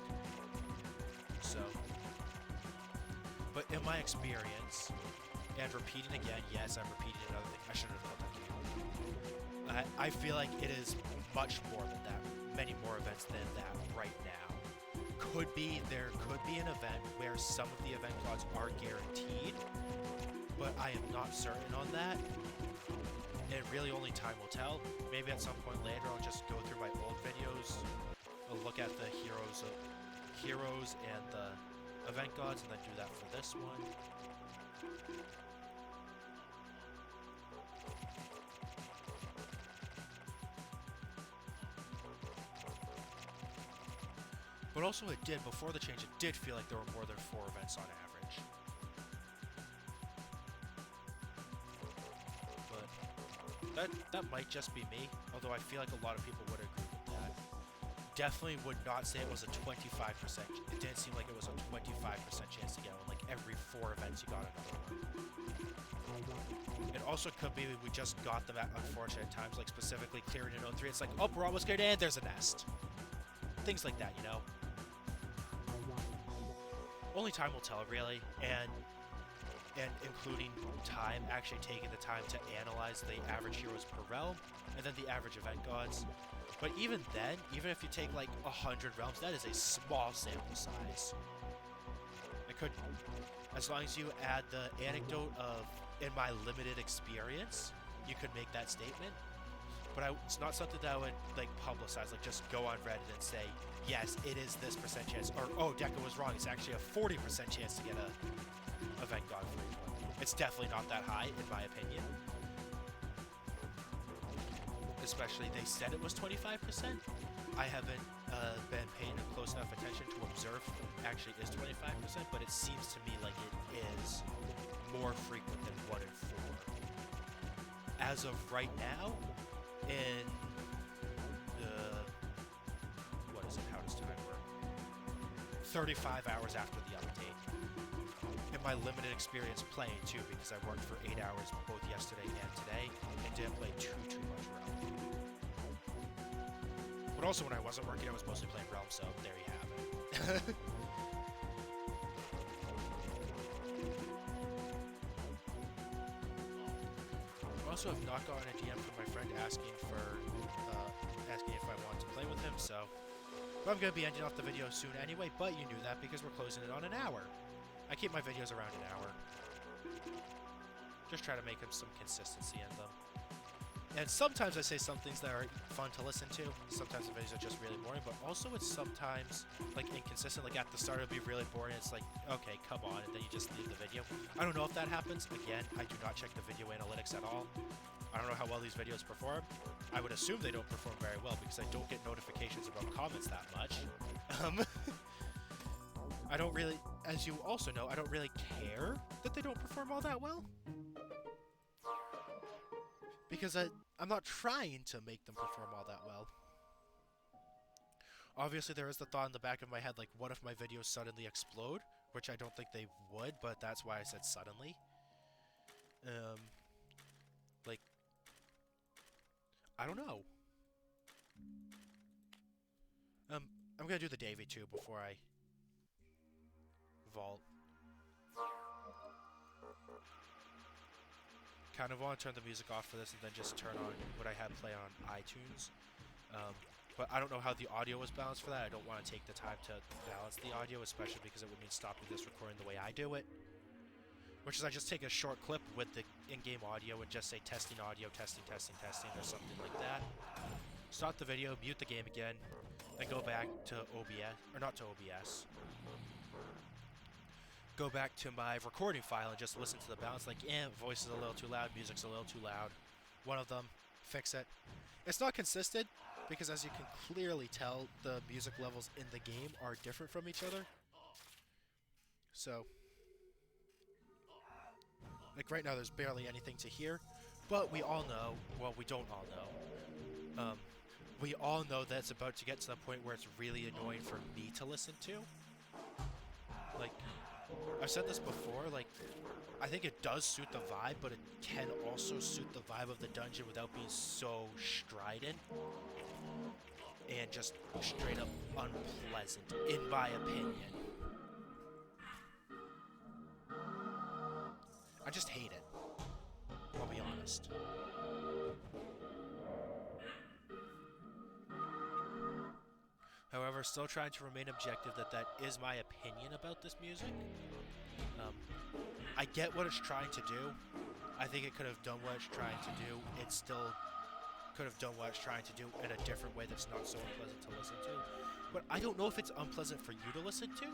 So, but in my experience, and repeating again, yes, I'm repeating another thing. I should have known that. I feel like it is much more than that, many more events than that right now. There could be an event where some of the event gods are guaranteed, but I am not certain on that. And really only time will tell. Maybe at some point later I'll just go through my old videos, I'll look at the heroes and the event gods, and then do that for this one. But also before the change, it did feel like there were more than 4 events on average. But that might just be me, although I feel like a lot of people would agree with that. Definitely would not say it was a 25%. It didn't seem like it was a 25% chance to get one. Like every 4 events you got another one. It also could be we just got them at unfortunate times, like specifically clearing in 03. It's like, oh, we're almost cleared and there's a nest. Things like that, you know? Only time will tell, really, and including time, actually taking the time to analyze the average heroes per realm, and then the average event gods. But even then, even if you take like 100 realms, that is a small sample size. It could, as long as you add the anecdote of, in my limited experience, you could make that statement. But it's not something that I would like publicize, like just go on Reddit and say, yes, it is this % chance, or oh, Deca was wrong, it's actually a 40% chance to get a event god for each one. It's definitely not that high, in my opinion. Especially, they said it was 25%. I haven't been paying close enough attention to observe if it actually is 25%, but it seems to me like it is more frequent than 1 in 4. As of right now, in what is it? How does time work? 35 hours after the update. In my limited experience playing too, because I worked for 8 hours both yesterday and today, and didn't play too much Realm. But also when I wasn't working, I was mostly playing Realm, so there you have it. Also have not gotten a DM from my friend asking if I want to play with him, so but I'm going to be ending off the video soon anyway, but you knew that because we're closing it on an hour. I keep my videos around an hour. Just try to make them some consistency in them. And sometimes I say some things that are fun to listen to. Sometimes the videos are just really boring, but also it's sometimes like inconsistent. Like at the start it'll be really boring. It's like, okay, come on, and then you just leave the video. I don't know if that happens. Again, I do not check the video analytics at all. I don't know how well these videos perform. I would assume they don't perform very well because I don't get notifications about comments that much. I don't really, as you also know, I don't really care that they don't perform all that well. Because I'm not trying to make them perform all that well. Obviously, there is the thought in the back of my head, like, what if my videos suddenly explode? Which I don't think they would, but that's why I said suddenly. Like, I don't know. I'm gonna do the Davy too before I vault. Kind of want to turn the music off for this and then just turn on what I had play on iTunes. But I don't know how the audio was balanced for that. I don't want to take the time to balance the audio, especially because it would mean stopping this recording the way I do it. Which is I just take a short clip with the in-game audio and just say testing audio, testing, testing, testing, or something like that. Stop the video, mute the game again, and go back to OBS, or not to OBS. Go back to my recording file and just listen to the balance, like, voice is a little too loud, music's a little too loud. One of them, fix it. It's not consistent, because as you can clearly tell, the music levels in the game are different from each other. So, like right now there's barely anything to hear, but we all know, well, we don't all know, we all know that it's about to get to the point where it's really annoying for me to listen to. Like, I've said this before, like, I think it does suit the vibe, but it can also suit the vibe of the dungeon without being so strident and just straight up unpleasant, in my opinion. I just hate it, I'll be honest. However, still trying to remain objective that is my opinion about this music. I get what it's trying to do. I think it could have done what it's trying to do. It still could have done what it's trying to do in a different way that's not so unpleasant to listen to. But I don't know if it's unpleasant for you to listen to.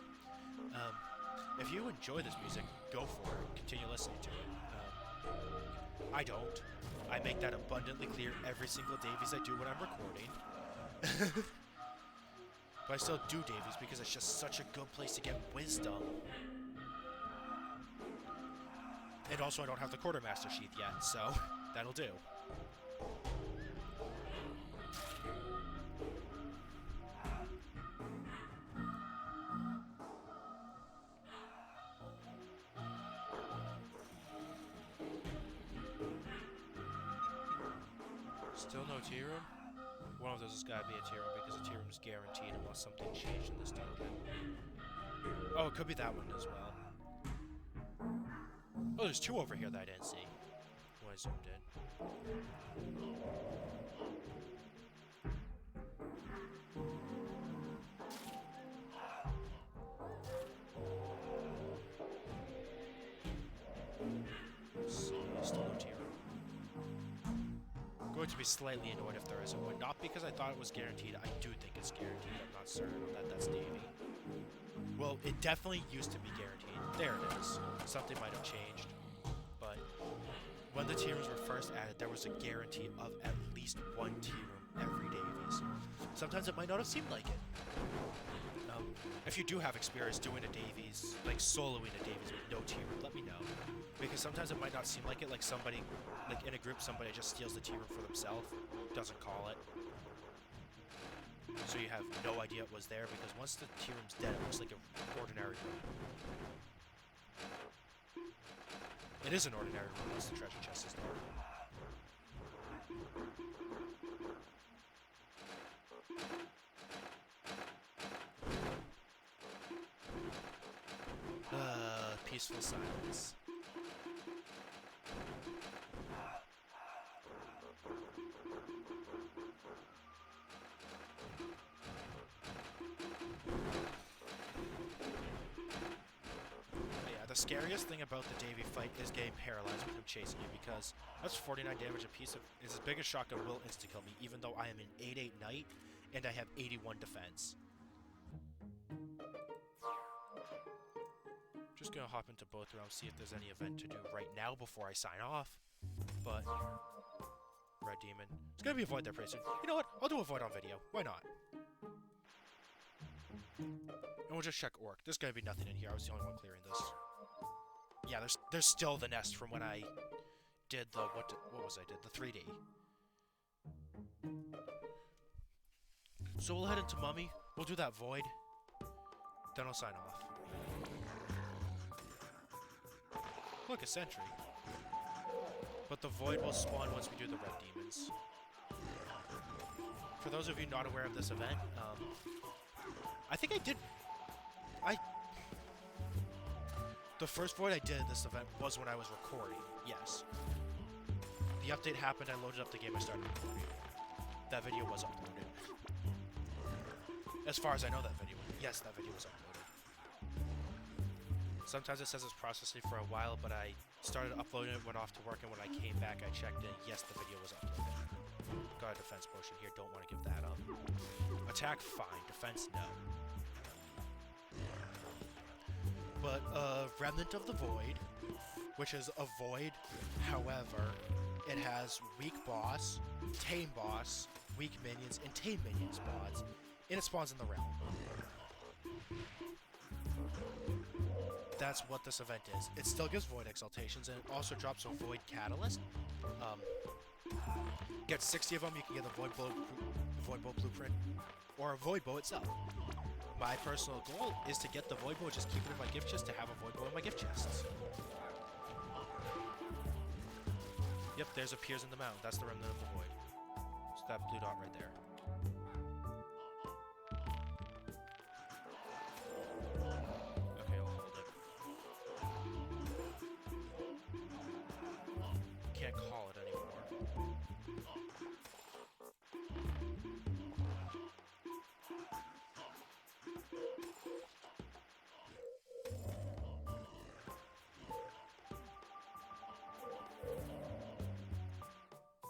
If you enjoy this music, go for it. Continue listening to it. I don't. I make that abundantly clear every single Davies I do when I'm recording. But I still do Davies because it's just such a good place to get wisdom. And also I don't have the Quartermaster sheath yet, so that'll do. Still no tea room? One of those has got to be a tea room because a tea room is guaranteed unless something changed in this tournament. Oh, it could be that one as well. Oh, there's two over here that I didn't see when I zoomed in. Still no tea room. I'm going to be slightly annoyed if there isn't one. Not because I thought it was guaranteed. I do think it's guaranteed. I'm not certain that that's Davey. Well, it definitely used to be guaranteed. There it is. Something might have changed. But when the tea rooms were first added, there was a guarantee of at least one tea room every Davies. Sometimes it might not have seemed like it. If you do have experience doing a Davies, like soloing a Davies with no tea room, let me know. Because sometimes it might not seem like it, like somebody, like in a group, somebody just steals the tea room for themselves, doesn't call it. So you have no idea it was there, because once the tea room's dead, it looks like an ordinary room. It is an ordinary room once the treasure chest is there. Peaceful silence. The scariest thing about the Davey fight is getting paralyzed with him chasing you, because that's 49 damage a piece. His biggest shotgun will insta-kill me, even though I am an 8/8 knight and I have 81 defense. Just gonna hop into both realms, see if there's any event to do right now before I sign off. But Red Demon, it's gonna be a void there pretty soon. You know what? I'll do a void on video. Why not? And we'll just check Orc. There's gonna be nothing in here. I was the only one clearing this. Yeah, there's still the nest from when I did the what was I did the 3D. So we'll head into Mummy. We'll do that void. Then I'll sign off. Look, a sentry. But the void will spawn once we do the red demons. For those of you not aware of this event, I think I did. The first void I did at this event was when I was recording, yes. The update happened, I loaded up the game, I started recording. That video was uploaded. As far as I know, that video was uploaded. Sometimes it says it's processing for a while, but I started uploading it, went off to work, and when I came back, I checked in. Yes, the video was uploaded. Got a defense potion here, don't want to give that up. Attack, fine. Defense, no. But Remnant of the Void, which is a void, however, it has weak boss, tame boss, weak minions, and tame minions mods, and it spawns in the realm. That's what this event is. It still gives Void Exaltations, and it also drops a Void Catalyst. Get 60 of them, you can get the Void Bow Blueprint, or a Void Bow itself. My personal goal is to get the Void Bow, just keep it in my gift chest, to have a Void Bow in my gift chests. Yep, there's a Piers in the Mountain. That's the Remnant of the Void. So that blue dot right there. Okay, I'll hold it. Can't call it anymore.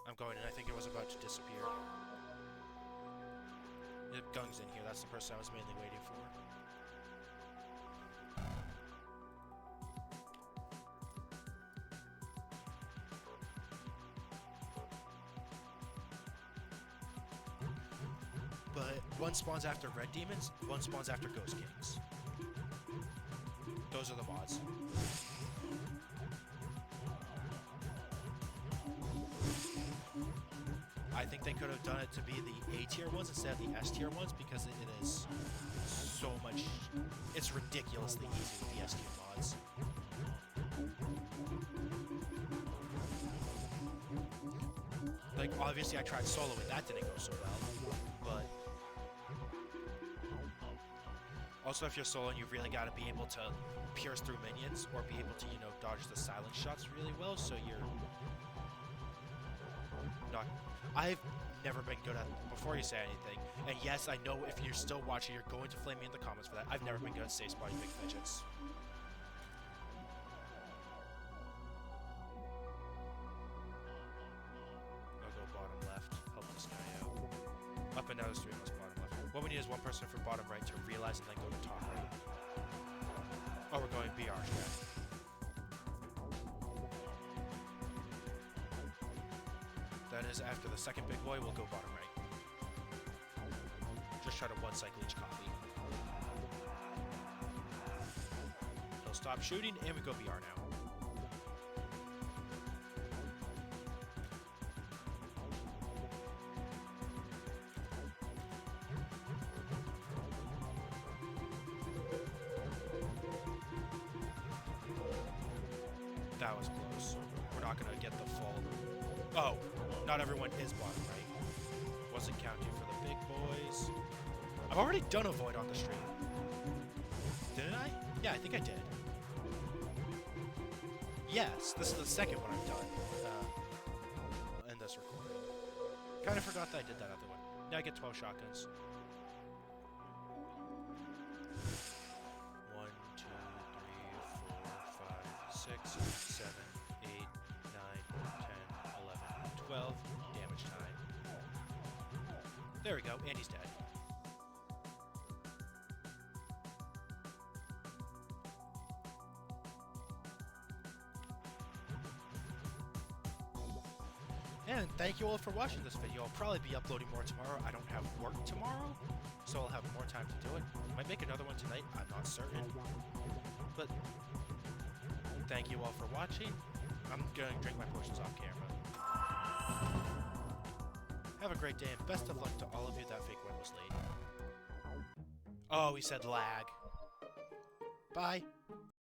I'm going in. I think it was about to disappear. Yep, Gung's in here. That's the person I was mainly waiting for. But one spawns after Red Demons, one spawns after Ghost Kings. Those are the mods. I think they could have done it to be the A tier ones instead of the S tier ones, because it is so much. It's ridiculously easy with the S tier mods. Like, obviously I tried solo and that didn't go so well, but also if you're solo, you really got to be able to pierce through minions or be able to, you know, dodge the silent shots really well, so you're not. I've never been good at, before you say anything, and yes, I know if you're still watching, you're going to flame me in the comments for that. I've never been good at safe spotting big fidgets. I'll go bottom left, help this guy out. Up and down the street, bottom left. What we need is one person for bottom right to realize and then go to top right. Oh, we're going BR strat. That is after the second big boy, we'll go bottom right. Just try to one cycle each copy. He'll stop shooting, and we go BR now. That was close. We're not going to get the full... Oh, not everyone is bottom right. Wasn't counting for the big boys. I've already done a Void on the stream. Didn't I? Yeah, I think I did. Yes, this is the second one I've done in this recording. Kind of forgot that I did that other one. Now I get 12 shotguns. 1, 2, 3, 4, 5, 6, 7, 8, 9, 10, 11, 12. Damage time. There we go, and he's dead. And thank you all for watching this video. I'll probably be uploading more tomorrow. I don't have work tomorrow, so I'll have more time to do it. Might make another one tonight, I'm not certain. But thank you all for watching. I'm going to drink my potions off camera. Have a great day, and best of luck to all of you. That fake win was late. Oh, he said lag. Bye.